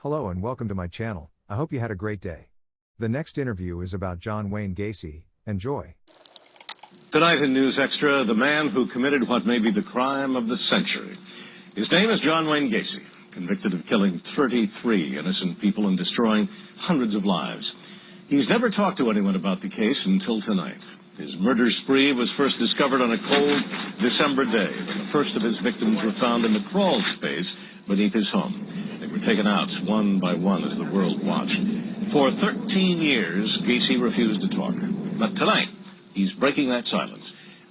Hello and welcome to my channel. I hope you had a great day. The next interview is about John Wayne Gacy. Enjoy. Tonight in News Extra, the man who committed what may be the crime of the century. His name is John Wayne Gacy, convicted of killing 33 innocent people and destroying hundreds of lives. He's never talked to anyone about the case until tonight. His murder spree was first discovered on a cold December day when the first of his victims were found in the crawl space beneath his home. They were taken out one by one as the world watched. For 13 years, Gacy refused to talk. But tonight, he's breaking that silence,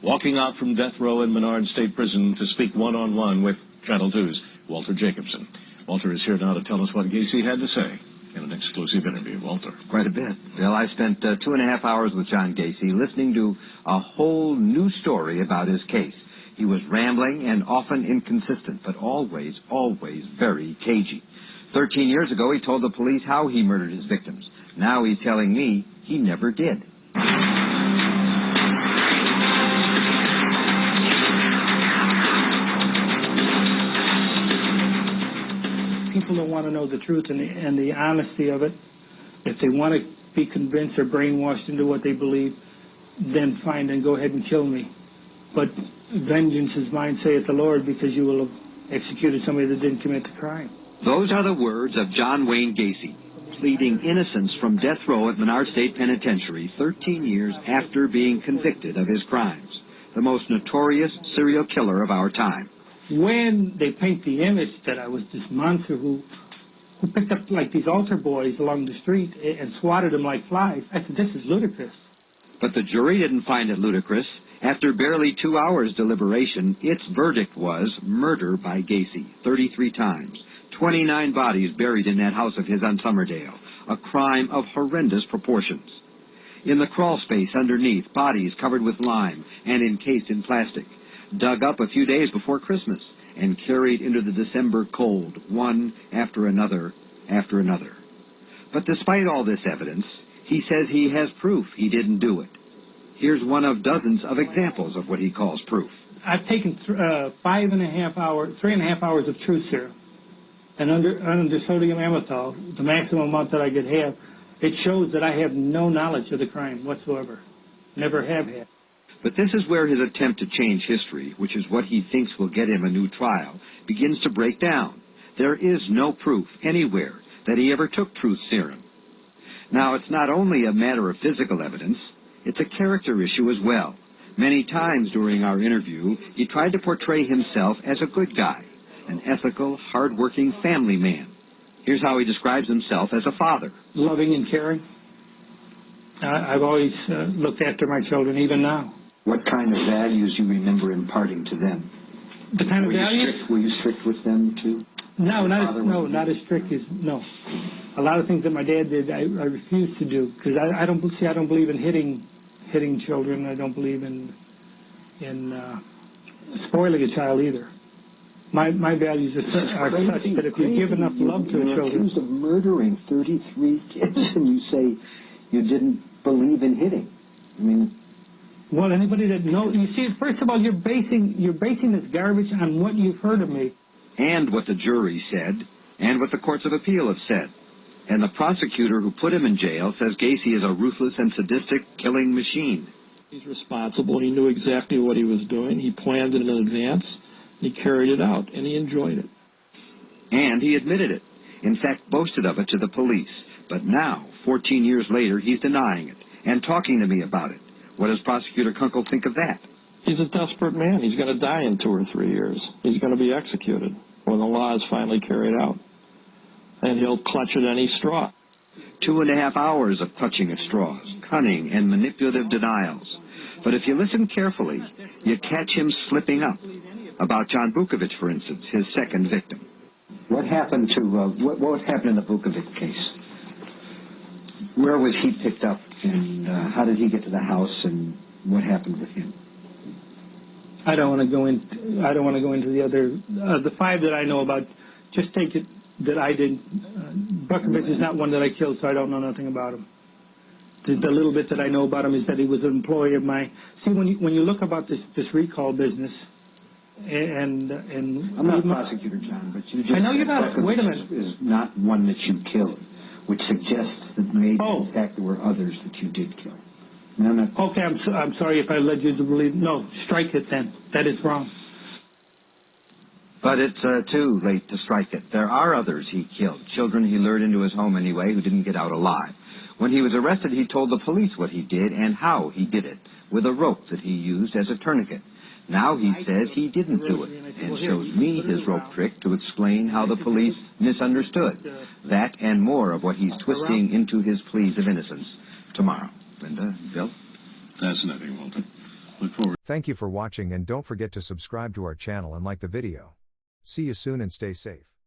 walking out from death row in Menard State Prison to speak one-on-one with Channel 2's Walter Jacobson. Walter is here now to tell us what Gacy had to say in an exclusive interview. Walter. Quite a bit. Well, I spent 2.5 hours with John Gacy listening to a whole new story about his case. He was rambling and often inconsistent, but always very cagey. 13 years ago, he told the police how he murdered his victims. Now he's telling me he never did. People don't want to know the truth and the honesty of it. If they want to be convinced or brainwashed into what they believe, then fine, then go ahead and kill me. But vengeance is mine, saith the Lord, because you will have executed somebody that didn't commit the crime. Those are the words of John Wayne Gacy, pleading innocence from death row at Menard State Penitentiary 13 years after being convicted of his crimes. The most notorious serial killer of our time. When they paint the image that I was this monster who picked up like these altar boys along the street and swatted them like flies, I said, this is ludicrous. But the jury didn't find it ludicrous. After barely 2 hours deliberation, its verdict was murder by Gacy, 33 times. 29 bodies buried in that house of his on Summerdale, a crime of horrendous proportions. In the crawl space underneath, bodies covered with lime and encased in plastic, dug up a few days before Christmas and carried into the December cold, one after another after another. But despite all this evidence, he says he has proof he didn't do it. Here's one of dozens of examples of what he calls proof. I've taken 3.5 hours of truth serum. And under sodium amytal, the maximum amount that I could have, it shows that I have no knowledge of the crime whatsoever. Never have had. But this is where his attempt to change history, which is what he thinks will get him a new trial, begins to break down. There is no proof anywhere that he ever took truth serum. Now, it's not only a matter of physical evidence, it's a character issue as well. Many times during our interview, he tried to portray himself as a good guy, an ethical, hard-working family man. Here's how he describes himself as a father. Loving and caring. I've always looked after my children, even now. What kind of values you remember imparting to them? The kind of values? Were you strict with them too? No, not as strict as, no. A lot of things that my dad did, I refused to do, because I don't believe in hitting children. I don't believe in spoiling a child either. My values are such that if you give enough love to a You're children... accused of murdering 33 kids, and you say you didn't believe in hitting. I mean... Well, anybody that knows... You see, first of all, you're basing this garbage on what you've heard of me. And what the jury said, and what the courts of appeal have said. And the prosecutor who put him in jail says Gacy is a ruthless and sadistic killing machine. He's responsible. He knew exactly what he was doing. He planned it in advance. He carried it out, and he enjoyed it. And he admitted it. In fact, boasted of it to the police. But now, 14 years later, he's denying it and talking to me about it. What does Prosecutor Kunkel think of that? He's a desperate man. He's going to die in 2 or 3 years. He's going to be executed when the law is finally carried out. And he'll clutch at any straw. 2.5 hours of clutching at straws, cunning and manipulative denials. But if you listen carefully, you catch him slipping up. About John Bukovich, for instance, his second victim. What happened to, what happened in the Bukovich case? Where was he picked up, and how did he get to the house, and what happened with him? I don't want to go into the other, the 5 that I know about. Just take it that I didn't. Bukovich is not one that I killed, so I don't know nothing about him. The little bit that I know about him is that he was an employee of my... See, when you look about this recall business, and I'm not a prosecutor, John, but you just I know you're said not. Wait a minute. is not one that you killed, which suggests that maybe, Oh. in fact, there were others that you did kill. No, no. Okay, I'm sorry if I led you to believe. No, strike it then. That is wrong. But it's too late to strike it. There are others he killed, children he lured into his home anyway who didn't get out alive. When he was arrested, he told the police what he did and how he did it, with a rope that he used as a tourniquet. Now he says he didn't do it, and shows me his rope trick to explain how the police misunderstood. That and more of what he's twisting into his pleas of innocence tomorrow. Linda, Bill? Fascinating, Walter. Look forward. Thank you for watching, and don't forget to subscribe to our channel and like the video. See you soon and stay safe.